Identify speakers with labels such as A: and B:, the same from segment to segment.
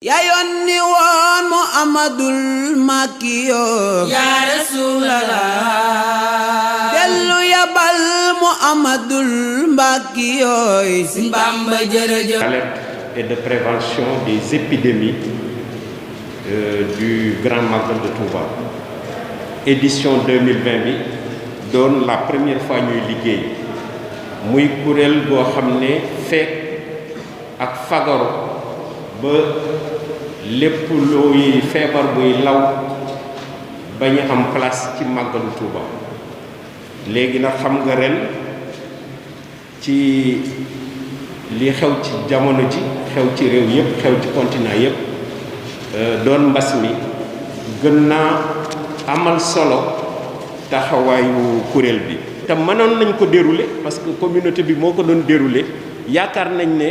A: yaa yónni woon Muhammadul Makkiyo
B: yaa Rasulallah
A: dellu yabal Muhammadul Makkiyo
B: si Bamba jërëjëf.
C: D'alerte et de prévention des épidémies du Grand Magal de Touba édition 2020 bi doon la première fois ñuy liggéey muy kuréel boo xam ne fekk ak fagaru ba lépp luy feebar buy law ba ñu am place ci màggalu Touba léegi nag xam nga ren ci li xew ci jamono ji xew ci réew yëpp xew ci continent yëpp doon mbas mi gën naa amal solo taxawaayu kuréel bi te mënoon nañ ko dérouler parce que communauté bi moo ko doon dérouler yaakaar nañ ne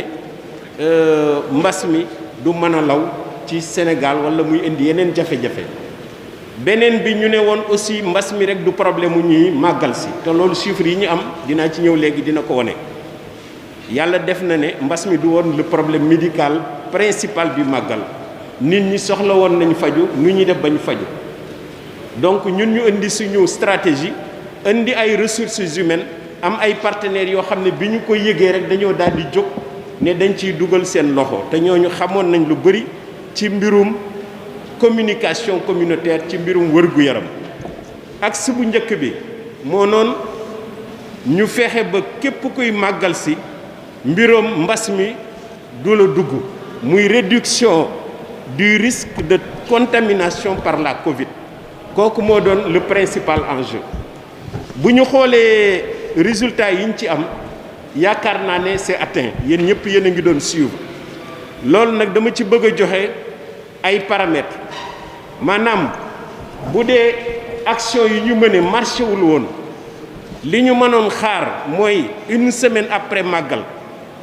C: mbas mi du mën a law ci Sénégal wala muy indi yeneen jafe-jafe beneen bi ñu ne woon aussi mbas mi rek du problème mu ñuy màggal si te loolu chiffres yi ñu am dinaa ci ñëw léegi dina ko wone yàlla def na ne mbas mi du woon le problème médical principal bi màggal nit ñi soxla woon nañ faju nu ñuy def bañ faju donc ñun ñu indi suñu stratégie indi ay ressources humaines am ay partenaires yoo xam ne bi ñu ko yëgee rek dañoo daal di jóg ne dañ ciy dugal seen loxo te ñooñu xamoon nañ lu bëri ci mbirum communication communautaire ci mbirum wër-gu-yaram ak si bu njëkk bi moo noon ñu fexe ba képp kuy màggal si mbirum mbas mi du la dugg muy réduction du risque de contamination par la Covid kooku moo doon le principal enjeu bu ñu xoolee résultats yi ñu ci am yaakaar naa ne c'est atteint yéen ñëpp yéen a ngi doon suivre loolu nag dama ci bëgg a joxe ay paramètres maanaam bu dee action yi ñu mëne marché wul woon li ñu mënoon xaar mooy une semaine après màggal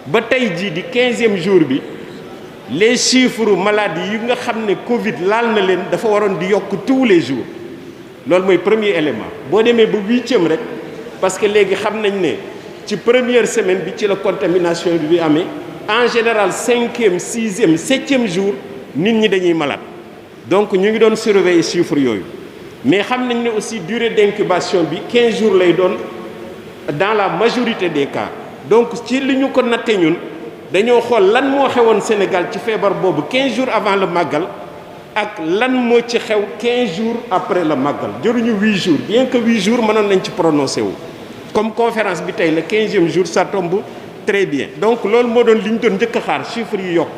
C: ba tey jii di 15e jour bi les chiffres maladies yi nga xam ne Covid laal na leen dafa waroon di yokk tous les jours loolu mooy premier élément boo demee ba 8e rek parce que léegi xam nañ ne ci première semaine bi ci la contamination bi amee en général 5e 6e 7e jour nit ñi dañuy malade donc ñu ngi doon surveiller chiffres yooyu mais xam nañ ne aussi durée d'incubation bi 15 jours lay doon dans la majorité des cas donc ci li ñu ko natte ñun dañoo xool lan moo xewoon Sénégal ci feebar boobu 15 jours avant le màggal ak lan moo ci xew 15 jours après le màggal jëruñu 8 jours bien que 8 jours mënoon nañ ci prononcé wu comme conférence bi tey le 15e jour ça tombe très bien donc loolu moo doon li ñu doon njëkk a xaar chiffres yi yokk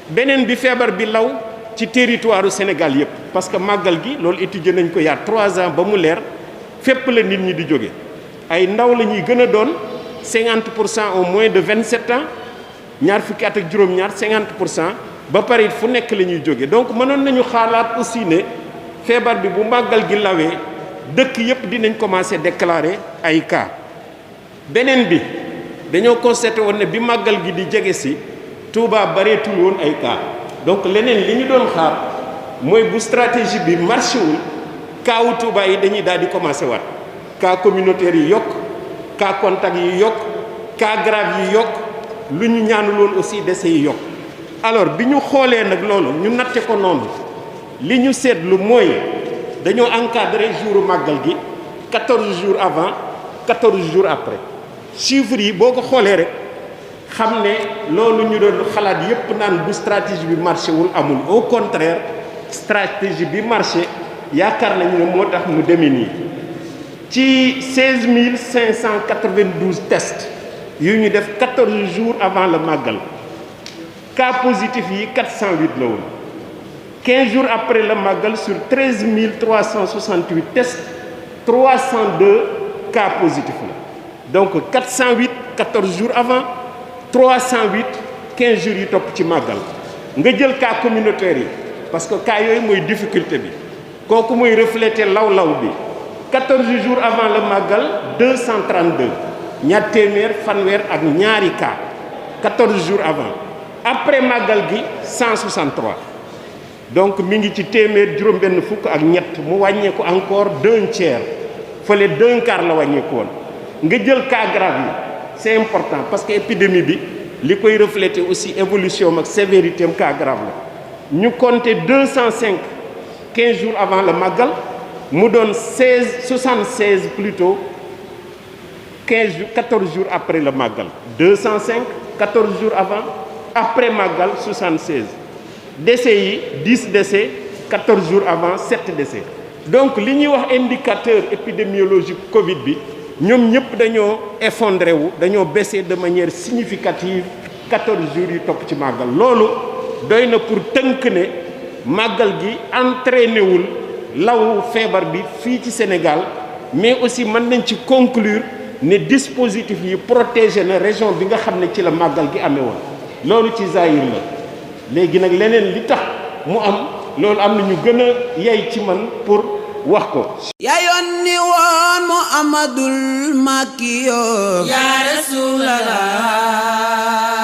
C: beneen bi feebar bi law ci territoire u Sénégal yëpp parce que màggal gi loolu étudier nañ ko yaa 3 ans ba mu leer fépp la nit ñi di jóge ay ndaw la ñuy gën a doon 50% au moins de 27 ans ñaar fukki at ak juróom-ñaar 50% ba pare fu nekk la ñuy jóge donc mënoon nañu xaalaat aussi ne feebar bi bu màggal gi lawee dëkk yëpp dinañ commencer déclarer ay cas beneen bi dañoo constaté woon ne bi màggal gi di jege si Touba bareetul woon ay cas donc leneen li ñu doon xaar mooy bu stratégie bi marché wul cas wu Touba yi dañuy daal di commencer waat cas communautaire yi yokk cas contact yi yokk cas grave yi yokk lu ñu ñaanuloon aussi décès yi yokk alors bi ñu xoolee nag loolu ñu natte ko noonu li ñu seetlu mooy dañoo encadré jouru màggal gi 14 jours avant 14 jours après chiffres yi boo ko xoolee rek xam ne loolu ñu doon xalaat yépp naan bu stratégie bi marché wul amul au contraire stratégie bi marché yaakaar nañu ne moo tax mu demee nii ci 16 592 tests yu ñu def 14 jours avant le màggal cas positif yi 408 la woon 15 jours après le màggal sur 13 368 tests 302 cas positifs la donc 408 14 jours avant 308 15 jours yi topp ci màggal nga jël cas communautaire yi parce que cas yooyu mooy difficulté bi kooku mooy refléter law-law bi 14 jours avant le màggal 232 ñaar téeméer fanweer ak ñaari cas 14 jours avant après màggal gi 163 donc mi ngi ci téeméer juróom-benn fukk ak ñett mu wàññeeku encore d'un tiers fële d'un quart la wàññeeku woon nga jël cas grave yi c'est important parce que épidémie bi li koy refléter aussi évolution ak sévérité am cas grave la ñu compter 205 15 jours avant le màggal mu doon 76 plutôt 14 jours après le màggal 205 14 jours avant après màggal 76 décès yi 10 décès 14 jours avant 7 décès donc li ñuy wax indicateur épidémiologique Covid bi ñoom ñëpp dañoo effondré wu dañoo baissé de manière significative 14 jours yu topp ci màggal loolu doy na pour tënk ne màggal gi entraîné wul law feebar bi fii ci Sénégal mais aussi mën nañ ci conclure ne dispositif yi protégé na région bi nga xam ne ci la màggal gi amee woon loolu ci zahir la léegi nag leneen li tax mu am loolu am na ñu gën a yey ci man pour wax ko.
A: yaa yónni woon Muhammadul Makkiyo
B: yaa Rasulallah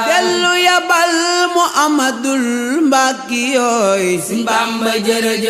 A: dellu yabal Muhammadul Mbakkiyo
B: Sëñ Bamba jërëjëf